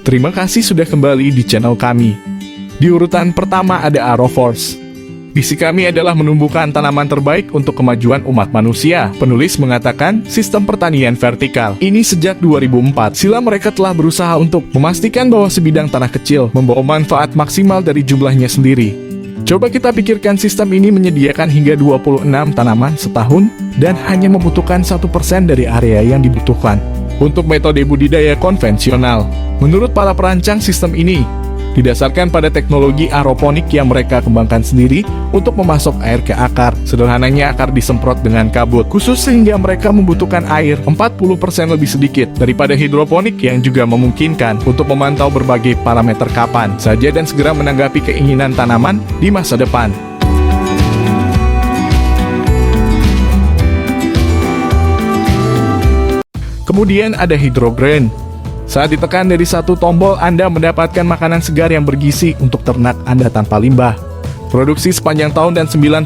Terima kasih sudah kembali di channel kami. Di urutan pertama ada Agroforce. Visi kami adalah menumbuhkan tanaman terbaik untuk kemajuan umat manusia. Penulis mengatakan sistem pertanian vertikal ini sejak 2004 silam mereka telah berusaha untuk memastikan bahwa sebidang tanah kecil membawa manfaat maksimal dari jumlahnya sendiri. Coba kita pikirkan sistem ini menyediakan hingga 26 tanaman setahun dan hanya membutuhkan 1% dari area yang dibutuhkan. Untuk metode budidaya konvensional, menurut para perancang sistem ini didasarkan pada teknologi aeroponik yang mereka kembangkan sendiri untuk memasok air ke akar. Sederhananya akar disemprot dengan kabut khusus sehingga mereka membutuhkan air 40% lebih sedikit daripada hidroponik yang juga memungkinkan untuk memantau berbagai parameter kapan saja dan segera menanggapi keinginan tanaman di masa depan. Kemudian ada hydrograin. Saat ditekan dari satu tombol, Anda mendapatkan makanan segar yang bergizi untuk ternak Anda tanpa limbah. Produksi sepanjang tahun dan 95%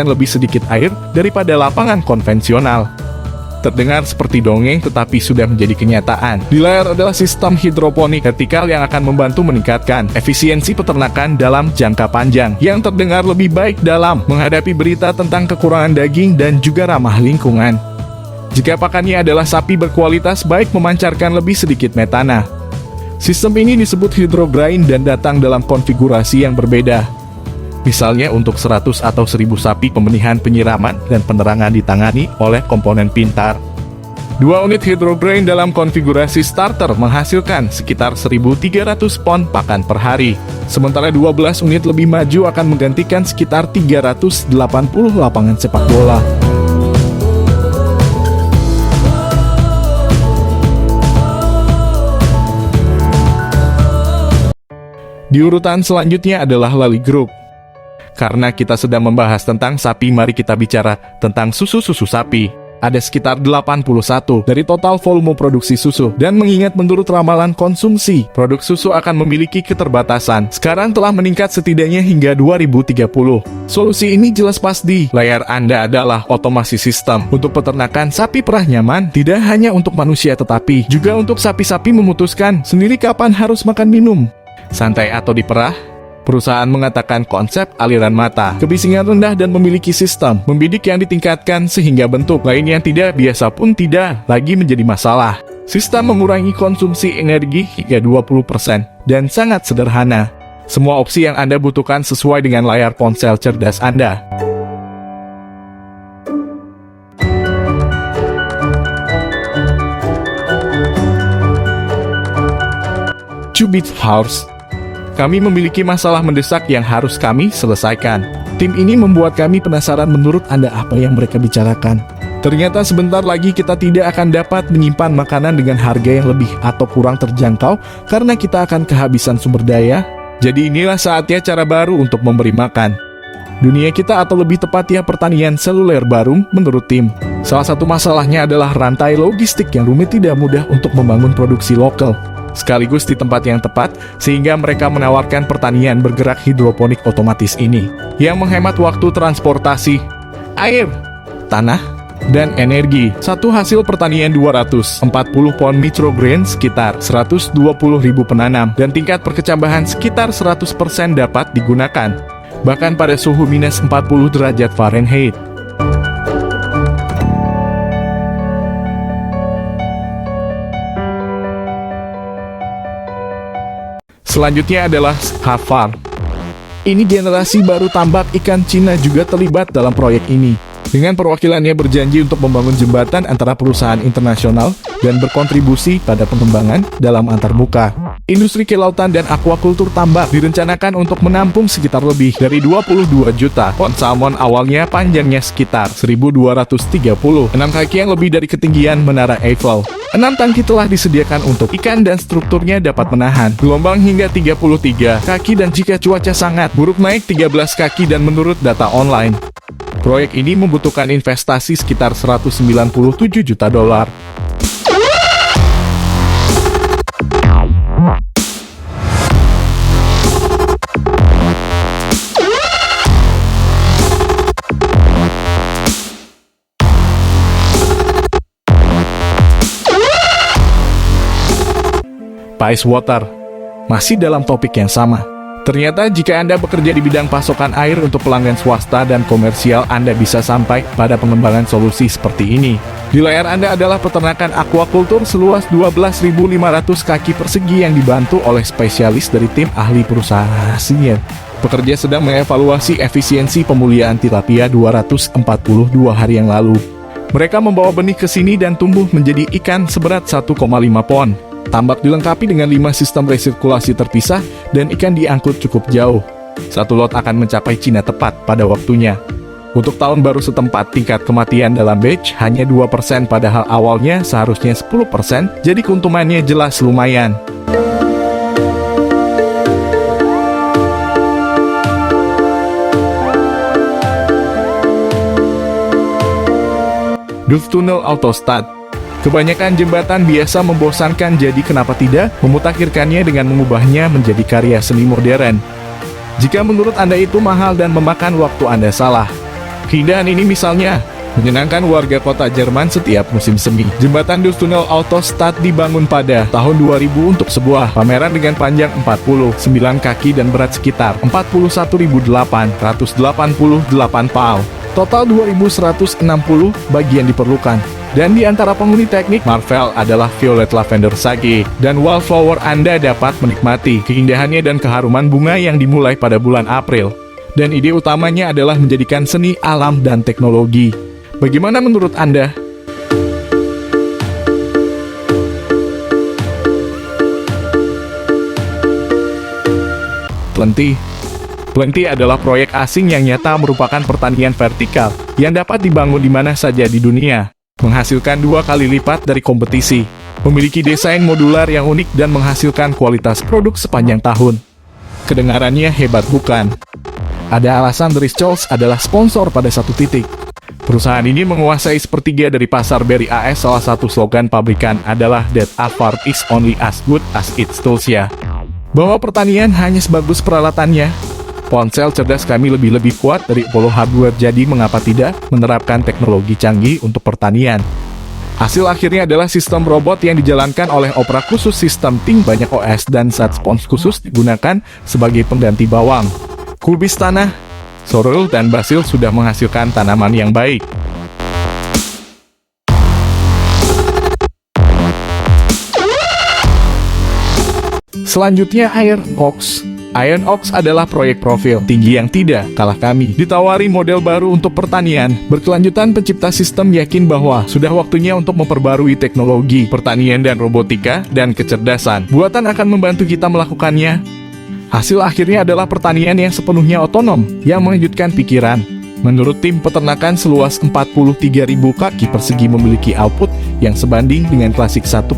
lebih sedikit air daripada lapangan konvensional. Terdengar seperti dongeng tetapi sudah menjadi kenyataan. Di layar adalah sistem hidroponik vertikal yang akan membantu meningkatkan efisiensi peternakan dalam jangka panjang, yang terdengar lebih baik dalam menghadapi berita tentang kekurangan daging dan juga ramah lingkungan. Jika pakannya adalah sapi berkualitas baik memancarkan lebih sedikit metana. Sistem ini disebut hydrograin dan datang dalam konfigurasi yang berbeda. Misalnya untuk 100 atau 1000 sapi pembenihan penyiraman dan penerangan ditangani oleh komponen pintar. 2 unit hydrograin dalam konfigurasi starter menghasilkan sekitar 1.300 pon pakan per hari. Sementara 12 unit lebih maju akan menggantikan sekitar 380 lapangan sepak bola. Di urutan selanjutnya adalah Lally Group. Karena kita sedang membahas tentang sapi, mari kita bicara tentang susu sapi. Ada sekitar 81 dari total volume produksi susu. Dan mengingat menurut ramalan konsumsi, produk susu akan memiliki keterbatasan. Sekarang telah meningkat setidaknya hingga 2030. Solusi ini jelas pas di layar Anda adalah otomasi sistem untuk peternakan sapi perah nyaman, tidak hanya untuk manusia tetapi juga untuk sapi-sapi memutuskan sendiri kapan harus makan minum. Santai atau diperah, perusahaan mengatakan konsep aliran mata, kebisingan rendah dan memiliki sistem membidik yang ditingkatkan sehingga bentuk lain yang tidak biasa pun tidak lagi menjadi masalah. Sistem mengurangi konsumsi energi hingga 20% dan sangat sederhana. Semua opsi yang Anda butuhkan sesuai dengan layar ponsel cerdas Anda. Cubit House. Kami memiliki masalah mendesak yang harus kami selesaikan. Tim ini membuat kami penasaran menurut Anda apa yang mereka bicarakan. Ternyata sebentar lagi kita tidak akan dapat menyimpan makanan dengan harga yang lebih atau kurang terjangkau karena kita akan kehabisan sumber daya. Jadi inilah saatnya cara baru untuk memberi makan. Dunia kita atau lebih tepatnya pertanian seluler baru menurut tim. Salah satu masalahnya adalah rantai logistik yang rumit, tidak mudah untuk membangun produksi lokal sekaligus di tempat yang tepat, sehingga mereka menawarkan pertanian bergerak hidroponik otomatis ini, yang menghemat waktu transportasi, air, tanah, dan energi. Satu hasil pertanian 240 pon microgreen sekitar 120.000 penanam, dan tingkat perkecambahan sekitar 100% dapat digunakan, bahkan pada suhu minus 40 derajat Fahrenheit. Selanjutnya adalah Skafar. Ini generasi baru tambak ikan Cina juga terlibat dalam proyek ini. Dengan perwakilannya berjanji untuk membangun jembatan antara perusahaan internasional dan berkontribusi pada pengembangan dalam antarmuka. Industri kelautan dan akuakultur tambak direncanakan untuk menampung sekitar lebih dari 22 juta ton salmon, awalnya panjangnya sekitar 1.236 kaki yang lebih dari ketinggian Menara Eiffel. 6 tangki telah disediakan untuk ikan dan strukturnya dapat menahan gelombang hingga 33 kaki dan jika cuaca sangat buruk naik 13 kaki dan menurut data online. Proyek ini membutuhkan investasi sekitar 197 juta dolar. Pak Water. Masih dalam topik yang sama. Ternyata jika Anda bekerja di bidang pasokan air untuk pelanggan swasta dan komersial, Anda bisa sampai pada pengembangan solusi seperti ini. Di layar Anda adalah peternakan aquaculture seluas 12.500 kaki persegi yang dibantu oleh spesialis dari tim ahli perusahaan hasilnya. Pekerja sedang mengevaluasi efisiensi pemulihan tilapia 242 hari yang lalu. Mereka membawa benih ke sini dan tumbuh menjadi ikan seberat 1,5 pon. Tambak dilengkapi dengan 5 sistem resirkulasi terpisah dan ikan diangkut cukup jauh. Satu lot akan mencapai Cina tepat pada waktunya. Untuk tahun baru setempat, tingkat kematian dalam batch hanya 2%, padahal awalnya seharusnya 10%, jadi keuntungannya jelas lumayan. Duft Tunnel Autostart. Kebanyakan jembatan biasa membosankan, jadi kenapa tidak memutakhirkannya dengan mengubahnya menjadi karya seni modern. Jika menurut Anda itu mahal dan memakan waktu, Anda salah. Keindahan ini misalnya menyenangkan warga kota Jerman setiap musim semi. Jembatan Duft Tunnel Autostart dibangun pada tahun 2000 untuk sebuah pameran dengan panjang 49 kaki dan berat sekitar 41.888 pound. Total 2.160 bagian diperlukan. Dan di antara penghuni teknik, Marvel adalah Violet Lavender Sage, dan Wallflower. Anda dapat menikmati keindahannya dan keharuman bunga yang dimulai pada bulan April. Dan ide utamanya adalah menjadikan seni alam dan teknologi. Bagaimana menurut Anda? Plenty adalah proyek asing yang nyata merupakan pertanian vertikal yang dapat dibangun di mana saja di dunia. Menghasilkan 2 kali lipat dari kompetisi, memiliki desain modular yang unik dan menghasilkan kualitas produk sepanjang tahun. Kedengarannya hebat bukan? Ada alasan The Rituals adalah sponsor pada satu titik. Perusahaan ini menguasai sepertiga dari pasar Berry AS. Salah satu slogan pabrikan adalah That a farm is only as good as its tools. Bahwa pertanian hanya sebagus peralatannya. Ponsel cerdas kami lebih kuat dari Apollo hardware, jadi mengapa tidak menerapkan teknologi canggih untuk pertanian? Hasil akhirnya adalah sistem robot yang dijalankan oleh Opera khusus sistem Ting, banyak OS dan SatSpons khusus digunakan sebagai pengganti bawang, kubis tanah, sorghum dan basil sudah menghasilkan tanaman yang baik. Selanjutnya Iron Ox. Iron Ox adalah proyek profil tinggi yang tidak kalah kami. Ditawari model baru untuk pertanian, berkelanjutan pencipta sistem yakin bahwa sudah waktunya untuk memperbarui teknologi pertanian dan robotika dan kecerdasan buatan akan membantu kita melakukannya. Hasil akhirnya adalah pertanian yang sepenuhnya otonom, yang mengejutkan pikiran. Menurut tim peternakan seluas 43.000 kaki persegi memiliki output yang sebanding dengan klasik 1,3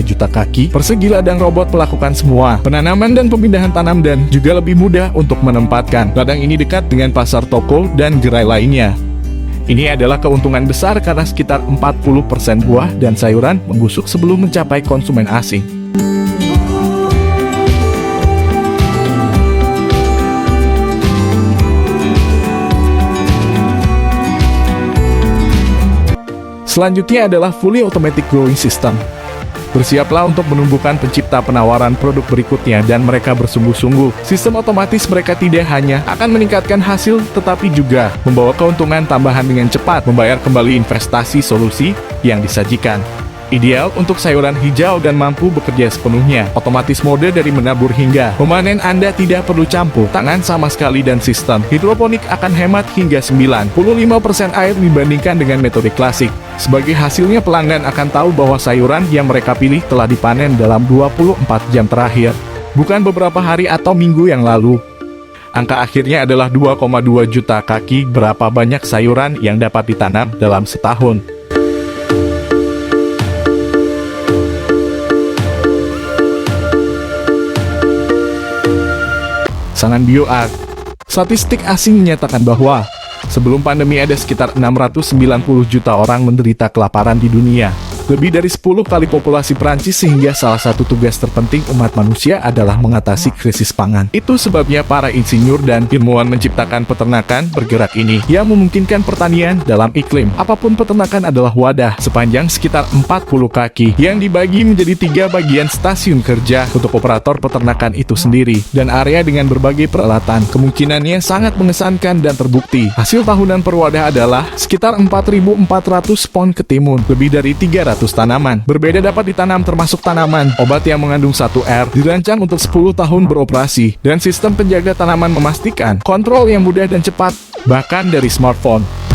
juta kaki persegi. Ladang robot melakukan semua penanaman dan pemindahan tanam dan juga lebih mudah untuk menempatkan. Ladang ini dekat dengan pasar toko dan gerai lainnya. Ini adalah keuntungan besar karena sekitar 40% buah dan sayuran membusuk sebelum mencapai konsumen asing. Selanjutnya adalah Fully Automatic Growing System. Bersiaplah untuk menumbuhkan pencipta penawaran produk berikutnya dan mereka bersungguh-sungguh. Sistem otomatis mereka tidak hanya akan meningkatkan hasil, tetapi juga membawa keuntungan tambahan dengan cepat, membayar kembali investasi solusi yang disajikan. Ideal untuk sayuran hijau dan mampu bekerja sepenuhnya. Otomatis mode dari menabur hingga memanen Anda tidak perlu campur tangan sama sekali, dan sistem hidroponik akan hemat hingga 95% air dibandingkan dengan metode klasik. Sebagai hasilnya, pelanggan akan tahu bahwa sayuran yang mereka pilih telah dipanen dalam 24 jam terakhir, bukan beberapa hari atau minggu yang lalu. Angka akhirnya adalah 2,2 juta kaki. Berapa banyak sayuran yang dapat ditanam dalam setahun? Pasangan BioArt. Statistik asing menyatakan bahwa sebelum pandemi ada sekitar 690 juta orang menderita kelaparan di dunia. lebih dari 10 kali populasi Prancis, sehingga salah satu tugas terpenting umat manusia adalah mengatasi krisis pangan. Itu sebabnya para insinyur dan ilmuwan menciptakan peternakan bergerak ini yang memungkinkan pertanian dalam iklim apapun. Peternakan adalah wadah sepanjang sekitar 40 kaki yang dibagi menjadi 3 bagian: stasiun kerja untuk operator peternakan itu sendiri dan area dengan berbagai peralatan. Kemungkinannya sangat mengesankan dan terbukti. Hasil tahunan per wadah adalah sekitar 4.400 pon ketimun, lebih dari 300 tanaman. Berbeda dapat ditanam termasuk tanaman. Obat yang mengandung 1R dirancang untuk 10 tahun beroperasi dan sistem penjaga tanaman memastikan kontrol yang mudah dan cepat, bahkan dari smartphone.